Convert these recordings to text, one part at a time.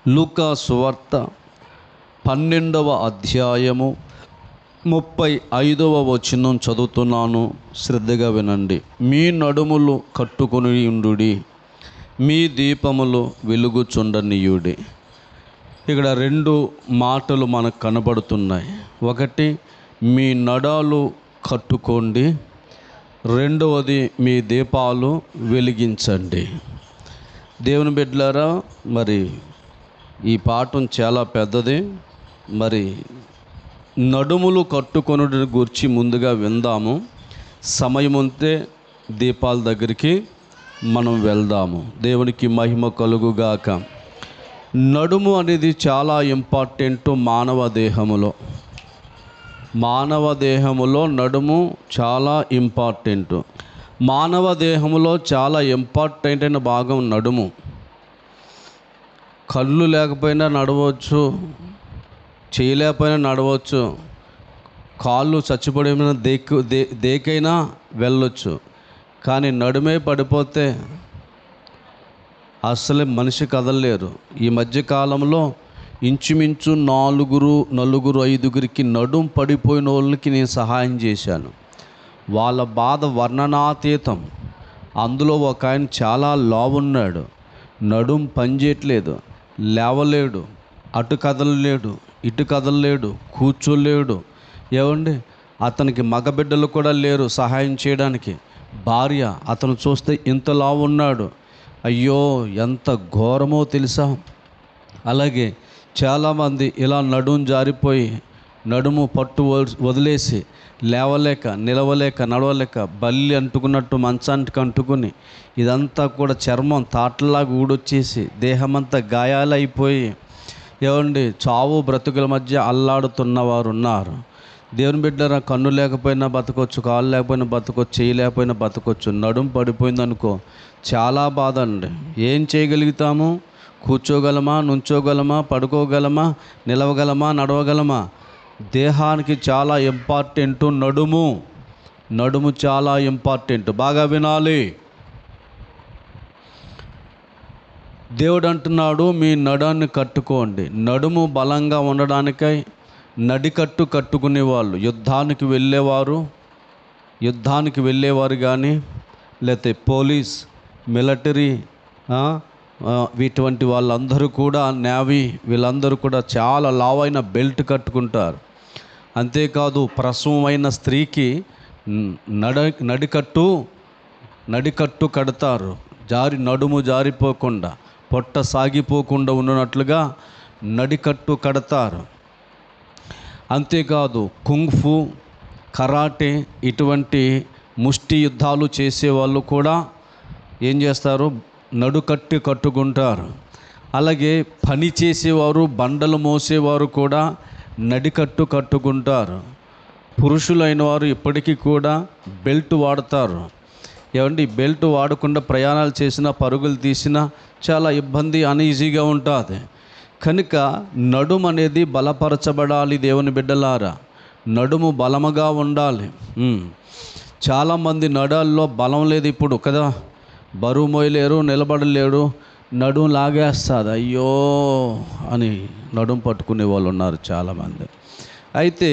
లూకా సువార్త 12వ అధ్యాయము 35వ వచనం చదువుతున్నాను, శ్రద్ధగా వినండి. మీ నడుములు కట్టుకొని ఉండుడి, మీ దీపములు వెలుగుచుండనీయుడి. ఇక్కడ రెండు మాటలు మనకు కనబడుతున్నాయి. ఒకటి, మీ నడాలు కట్టుకోండి. రెండవది, మీ దీపాలు వెలిగించండి. దేవుని బిడ్డలారా, మరి ఈ పాఠం చాలా పెద్దది. మరి నడుములు కట్టుకొనుట గురించి ముందుగా విందాము. సమయం ఉంటే దీపాల దగ్గరికి మనం వెళ్దాము. దేవునికి మహిమ కలుగుగాక. నడుము అనేది చాలా ఇంపార్టెంట్ మానవ దేహములో నడుము చాలా ఇంపార్టెంట్. మానవ దేహంలో చాలా ఇంపార్టెంట్ అయిన భాగం నడుము. కళ్ళు లేకపోయినా నడవచ్చు, చేయలేకపోయినా నడవచ్చు, కాళ్ళు చచ్చిపడిన దేకైనా వెళ్ళొచ్చు. కానీ నడుమే పడిపోతే అసలు మనిషి కదలలేరు. ఈ మధ్యకాలంలో ఇంచుమించు నలుగురు ఐదుగురికి నడుం పడిపోయిన వాళ్ళకి నేను సహాయం చేశాను. వాళ్ళ బాధ వర్ణనాతీతం. అందులో ఒక ఆయన చాలా లావున్నాడు, నడుం పనిచేయట్లేదు, లేవలేడు, అటు కదలలేడు, ఇటు కదలలేడు, కూర్చోలేడు. ఏమండి, అతనికి మగబిడ్డలు కూడా లేరు సహాయం చేయడానికి. భార్య అతను చూస్తే ఇంత లావున్నాడు. అయ్యో, ఎంత ఘోరమో తెలుసా. అలాగే చాలామంది ఇలా నడుం జారిపోయి నడుము పట్టు వదిలేసి లేవలేక, నిలవలేక, నడవలేక బల్లి అంటుకున్నట్టు మంచానికి అంటుకుని ఇదంతా కూడా చర్మం తాటలాగా ఊడొచ్చేసి దేహమంతా గాయాలైపోయి, ఏమండి, చావు బ్రతుకుల మధ్య అల్లాడుతున్నవారు ఉన్నారు. దేవుని బిడ్డరా, కన్ను లేకపోయినా బతకొచ్చు, కాళ్ళు లేకపోయినా బతకొచ్చు, చేయి లేకపోయినా బతకొచ్చు. నడుం పడిపోయిందనుకో చాలా బాధ అండి. ఏం చేయగలుగుతాము? కూర్చోగలమా, నుంచోగలమా, పడుకోగలమా, నిలవగలమా, నడవగలమా? దేహానికి చాలా ఇంపార్టెంట్ నడుము చాలా ఇంపార్టెంట్. బాగా వినాలి. దేవుడు అంటున్నాడు, మీ నడాన్ని కట్టుకోండి. నడుము బలంగా ఉండడానికై నడికట్టు కట్టుకునేవాళ్ళు యుద్ధానికి వెళ్ళేవారు కానీ, లేకపోతే పోలీస్, మిలిటరీ, ఇటువంటి వాళ్ళందరూ కూడా, నేవీ, వీళ్ళందరూ కూడా చాలా లావైన బెల్ట్ కట్టుకుంటారు. అంతేకాదు, ప్రసవమైన స్త్రీకి నడికట్టు కడతారు. నడుము జారిపోకుండా, పొట్ట సాగిపోకుండా ఉన్నట్లుగా నడికట్టు కడతారు. అంతేకాదు, కుంగ్ఫు, కరాటే, ఇటువంటి ముష్టి యుద్ధాలు చేసేవాళ్ళు కూడా ఏం చేస్తారు? నడుకట్టు కట్టుకుంటారు. అలాగే పని చేసేవారు, బండలు మోసేవారు కూడా నడికట్టు కట్టుకుంటారు. పురుషులైన వారు ఇప్పటికీ కూడా బెల్ట్ వాడతారు. ఏమండి, బెల్ట్ వాడకుండా ప్రయాణాలు చేసినా, పరుగులు తీసినా చాలా ఇబ్బంది, అన్ఈజీగా ఉంటుంది. కనుక నడుము అనేది బలపరచబడాలి. దేవుని బిడ్డలారా, నడుము బలముగా ఉండాలి. చాలామంది నడాల్లో బలం లేదు ఇప్పుడు కదా, బరువు మోయలేరు, నిలబడలేరు, నడుము లాగేస్తుంది, అయ్యో అని నడుము పట్టుకునే వాళ్ళు ఉన్నారు చాలామంది. అయితే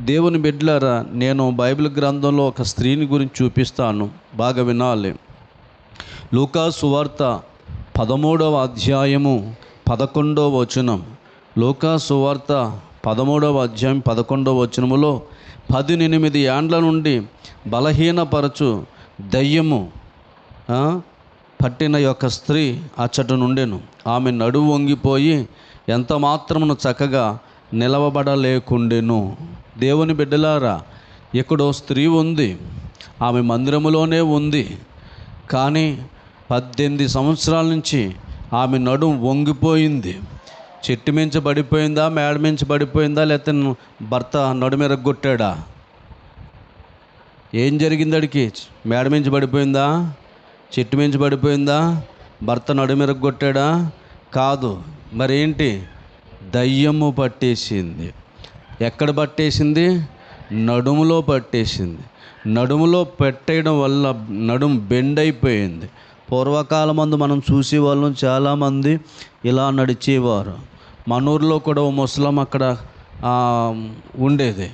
దేవుని బిడ్డలారా, నేను బైబిల్ గ్రంథంలో ఒక స్త్రీని గురించి చూపిస్తాను, బాగా వినాలి. లూకా సువార్త 13వ అధ్యాయము 11వ వచనం. లూకా సువార్త 13వ అధ్యాయం 11వ వచనములో 18 ఏండ్ల నుండి బలహీనపరచు దయ్యము పట్టిన యొక్క స్త్రీ అచ్చట నుండెను. ఆమె నడుము వంగిపోయి ఎంత మాత్రమును చక్కగా నిలవబడలేకుండెను. దేవుని బిడ్డలారా, ఎక్కడో స్త్రీ ఉంది, ఆమె మందిరములోనే ఉంది. కానీ 18 సంవత్సరాల నుంచి ఆమె నడుము వంగిపోయింది. చెట్టు మించి పడిపోయిందా, మేడ మించి పడిపోయిందా, లేకపోతే భర్త నడుమెరగొట్టాడా? ఏం జరిగింది? అడిగి మేడ మించి పడిపోయిందా, చెట్టు మించి పడిపోయిందా, భర్త నడుమెరగొట్టాడా? కాదు. మరేంటి? దయ్యము పట్టేసింది. ఎక్కడ పట్టేసింది? నడుములో పట్టేసింది. నడుములో పెట్టేయడం వల్ల నడుము బెండ్ అయిపోయింది. పూర్వకాలమందు మనం చూసేవాళ్ళం, చాలామంది ఇలా నడిచేవారు. మన ఊర్లో కూడా ఓ ముసలం అక్కడ ఉండేది.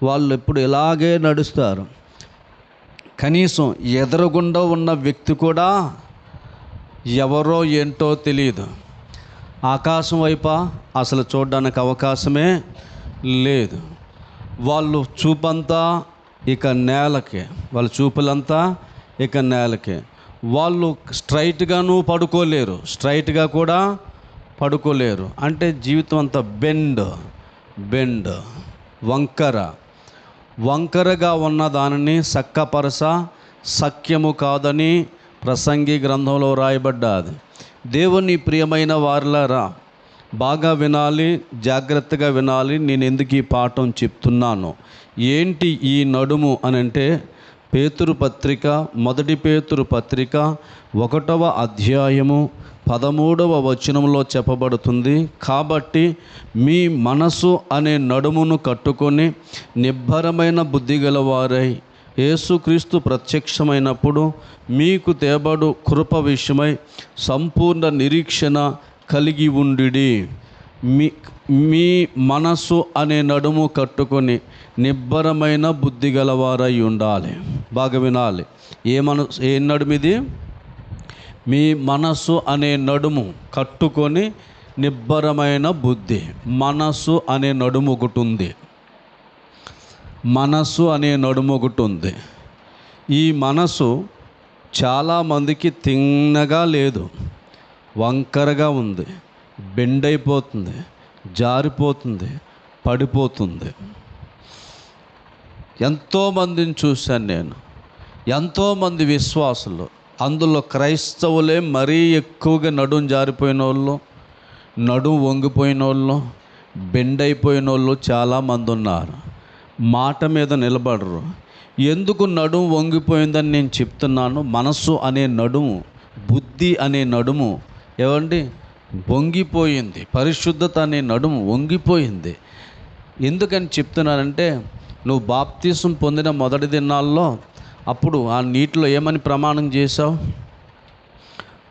వాళ్ళు ఎప్పుడు ఇలాగే నడుస్తారు. కనీసం ఎదురుగుండా ఉన్న వ్యక్తి కూడా ఎవరో ఏంటో తెలియదు. ఆకాశం వైపా అసలు చూడడానికి అవకాశమే లేదు. వాళ్ళు చూపంతా ఇక నేలకే, వాళ్ళ చూపులంతా ఇక నేలకే. వాళ్ళు స్ట్రైట్గాను పడుకోలేరు, స్ట్రైట్గా కూడా పడుకోలేరు. అంటే జీవితం అంతా బెండ్ వంకరగా ఉన్న దానిని సక్కపరస సఖ్యము కాదని ప్రసంగి గ్రంథంలో రాయబడ్డాది. దేవుని ప్రియమైన వారలారా, బాగా వినాలి, జాగ్రత్తగా వినాలి. నేను ఎందుకు ఈ పాఠం చెప్తున్నాను, ఏంటి ఈ నడుము అని అంటే, మొదటి పేతురు పత్రిక 1వ అధ్యాయము 13వ వచనంలో చెప్పబడుతుంది. కాబట్టి మీ మనసు అనే నడుమును కట్టుకొని నిబ్బరమైన బుద్ధి గలవారై యేసుక్రీస్తు ప్రత్యక్షమైనప్పుడు మీకు తేబడు కృప విషయమై సంపూర్ణ నిరీక్షణ కలిగి ఉండిడి. మీ మనసు అనే నడుము కట్టుకొని నిబ్బరమైన బుద్ధి గలవారై ఉండాలి. బాగా వినాలి. ఏ నడుమిది? మీ మనసు అనే నడుము కట్టుకొని నిబ్బరమైన బుద్ధి. మనసు అనే నడుము ఒకటి ఉంది. ఈ మనసు చాలామందికి తిన్నగా లేదు, వంకరగా ఉంది, బెండ్ అయిపోతుంది, జారిపోతుంది, పడిపోతుంది. ఎంతోమందిని చూశాను నేను, ఎంతోమంది విశ్వాసులు, అందులో క్రైస్తవులే మరీ ఎక్కువగా నడుం జారిపోయిన వాళ్ళు, నడుం వంగిపోయిన వాళ్ళు, బెండ్ అయిపోయిన వాళ్ళు చాలామంది ఉన్నారు. మాట మీద నిలబడరు. ఎందుకు నడుం వంగిపోయిందని నేను చెప్తున్నాను. మనసు అనే నడుము, బుద్ధి అనే నడుము ఏమండి వంగిపోయింది. పరిశుద్ధత అనే నడుము వంగిపోయింది. ఎందుకని చెప్తున్నానంటే, నువ్వు బాప్తీసం పొందిన మొదటి దినాల్లో అప్పుడు ఆ నీటిలో ఏమని ప్రమాణం చేశావు?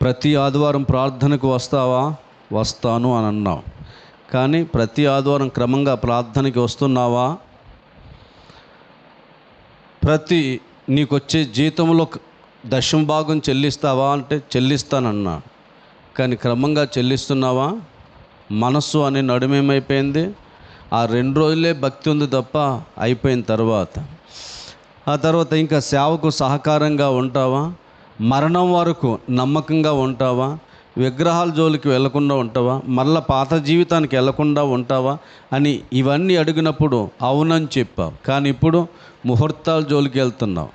ప్రతి ఆదివారం ప్రార్థనకు వస్తావా? వస్తాను అని అన్నావు. కానీ ప్రతి ఆదివారం క్రమంగా ప్రార్థనకి వస్తున్నావా? నీకొచ్చే జీతంలో 10వ భాగం చెల్లిస్తావా అంటే చెల్లిస్తానన్నా. కానీ క్రమంగా చెల్లిస్తున్నావా? మనస్సు అనే నడుమేమైపోయింది? ఆ 2 రోజులే భక్తి ఉంది తప్ప అయిపోయిన ఆ తర్వాత ఇంకా సేవకు సహకారంగా ఉంటావా? మరణం వరకు నమ్మకంగా ఉంటావా? విగ్రహాల జోలికి వెళ్లకుండా ఉంటావా? మళ్ళీ పాత జీవితానికి వెళ్లకుండా ఉంటావా అని ఇవన్నీ అడిగినప్పుడు అవునని చెప్పావు. కానీ ఇప్పుడు ముహూర్తాల జోలికి వెళ్తున్నావు.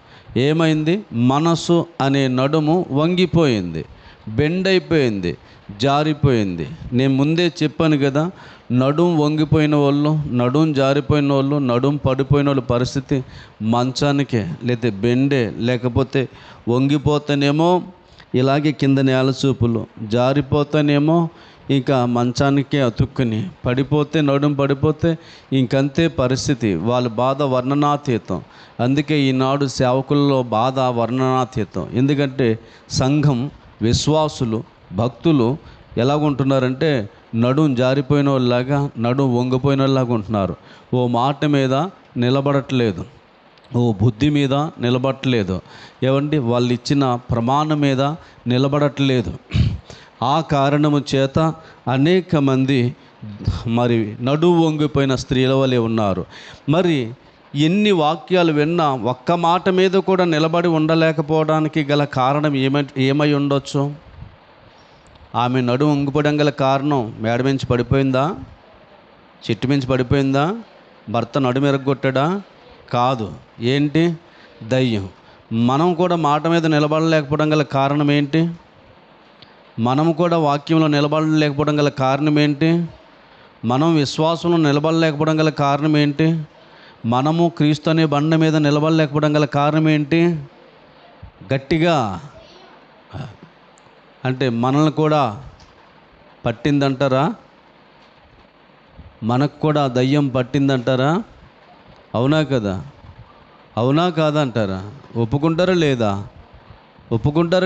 ఏమైంది? మనసు అనే నడుము వంగిపోయింది, బెండ్ అయిపోయింది, జారిపోయింది. నేను ముందే చెప్పాను కదా, నడుం వంగిపోయిన వాళ్ళు, నడుం జారిపోయిన వాళ్ళు, నడుం పడిపోయిన వాళ్ళ పరిస్థితి మంచానికే, లేకపోతే బెండే, లేకపోతే వంగిపోతేనేమో ఇలాగే కింద నేల చూపులు, జారిపోతేనేమో ఇంకా మంచానికే అతుక్కుని, పడిపోతే నడుం పడిపోతే ఇంకంతే పరిస్థితి. వాళ్ళ బాధ వర్ణనాతీతం. అందుకే ఈనాడు సేవకుల్లో బాధ వర్ణనాతీతం. ఎందుకంటే సంఘం, విశ్వాసులు, భక్తులు ఎలాగుంటున్నారంటే నడుం జారిపోయిన వాళ్ళలాగా, నడుం వంగిపోయిన వాళ్ళలాగా ఉంటున్నారు. ఓ మాట మీద నిలబడట్లేదు, ఓ బుద్ధి మీద నిలబడట్లేదు. ఏమండి? వాళ్ళు ఇచ్చిన ప్రమాణం మీద నిలబడట్లేదు. ఆ కారణము చేత అనేక మంది మరి నడువు వంగిపోయిన స్త్రీల వలె ఉన్నారు. మరి ఎన్ని వాక్యాలు విన్నా ఒక్క మాట మీద కూడా నిలబడి ఉండలేకపోవడానికి గల కారణం ఏమై ఉండొచ్చు? ఆమె నడుము వంగిపోవడం గల కారణం మేడ మించి పడిపోయిందా? చెట్టు మించి పడిపోయిందా? భర్త నడుము ఎరగొట్టాడా? కాదు. ఏంటి? దయ్యం. మనం కూడా మాట మీద నిలబడలేకపోవడం గల కారణం ఏంటి? మనము కూడా వాక్యంలో నిలబడలేకపోవడం గల కారణం ఏంటి? మనం విశ్వాసంలో నిలబడలేకపోవడం గల కారణం ఏంటి? మనము క్రీస్తు అనే బండ మీద నిలబడలేకపోవడం గల కారణం ఏంటి? గట్టిగా అంటే మనల్ని కూడా పట్టిందంటారా? మనకు కూడా దయ్యం పట్టిందంటారా? అవునా కదా? అవునా కాదా అంటారా? ఒప్పుకుంటారా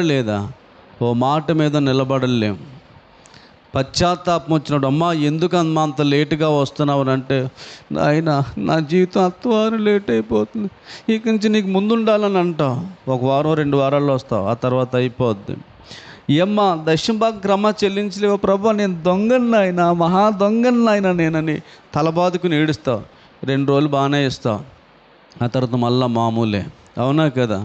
లేదా? ఓ మాట మీద నిలబడలేం. పశ్చాత్తాపం వచ్చినప్పుడు, అమ్మా ఎందుకు అమ్మా అంత లేటుగా వస్తున్నావు అంటే, ఆయన నా జీవితం అత్తవారు లేట్ అయిపోతుంది, ఇక నుంచి నీకు ముందు ఉండాలని అంటావు. ఒక వారం 2 వారాల్లో వస్తావు, ఆ తర్వాత అయిపోద్ది. ఏమ్మ దశంభాగం క్రమ చెల్లించలేవు ప్రభా, నేను దొంగని నాయన, మహా దొంగని నాయన నేనని తలబాదుకుని ఏడుస్తావు. 2 రోజులు బాగానే ఇస్తావు, ఆ తర్వాత మళ్ళా మామూలే. అవునా కదా?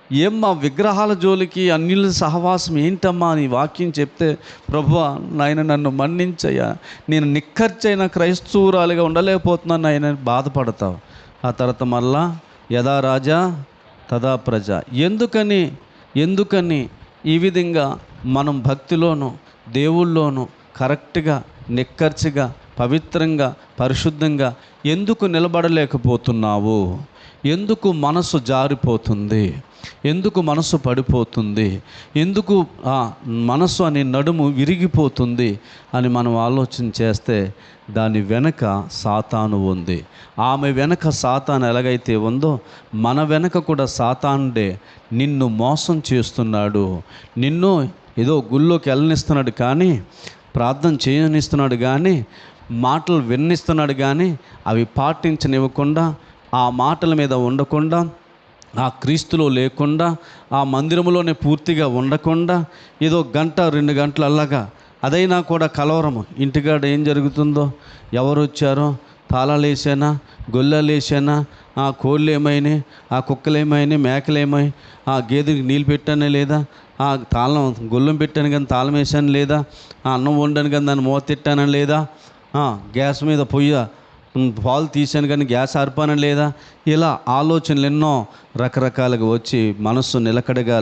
ఏమ్మా విగ్రహాల జోలికి అన్యుల సహవాసం ఏంటమ్మా అని వాక్యం చెప్తే, ప్రభువా నాయన నన్ను మన్నించయ్యా, నేను నిక్కర్చైన క్రైస్తవురాలుగా ఉండలేకపోతున్నాను ఆయన బాధపడతావు. ఆ తర్వాత మళ్ళా యథా రాజా తదా ప్రజ. ఎందుకని ఈ విధంగా మనం భక్తిలోను దేవుళ్ళలోను కరెక్ట్గా నిక్కర్చిగా పవిత్రంగా పరిశుద్ధంగా ఎందుకు నిలబడలేకపోతున్నావు? ఎందుకు మనసు జారిపోతుంది? ఎందుకు మనసు పడిపోతుంది? ఎందుకు మనసు అనే నడుము విరిగిపోతుంది అని మనం ఆలోచన చేస్తే, దాని వెనక సాతాను ఉంది. ఆమె వెనక సాతాను ఎలాగైతే ఉందో, మన వెనక కూడా సాతానుడే నిన్ను మోసం చేస్తున్నాడు. నిన్ను ఏదో గుళ్ళోకి వెళ్ళనిస్తున్నాడు కానీ, ప్రార్థన చేయనిస్తున్నాడు కానీ, మాటలు విన్నిస్తున్నాడు కానీ, అవి పాటించనివ్వకుండా, ఆ మాటల మీద ఉండకుండా, ఆ క్రీస్తులో లేకుండా, ఆ మందిరంలోనే పూర్తిగా ఉండకుండా, ఏదో 1-2 గంటలు అలాగా, అదైనా కూడా కలవరము. ఇంటికాడ ఏం జరుగుతుందో, ఎవరు వచ్చారో, తాళాలు వేసానా, గొల్లలు వేసానా, ఆ కోళ్ళు ఏమైనాయి, ఆ కుక్కలు ఏమైనాయి, మేకలు ఏమై, ఆ గేదెకి నీళ్ళు పెట్టానే లేదా, ఆ తాళం గొల్లం పెట్టాను కానీ తాళం వేసాను లేదా, ఆ అన్నం వండాను కానీ దాన్ని మూత తిట్టానని లేదా, గ్యాస్ మీద పొయ్యి పాలు తీసాను కానీ గ్యాస్ ఆర్పానని లేదా, ఇలా ఆలోచనలు ఎన్నో రకరకాలుగా వచ్చి మనస్సు నిలకడగా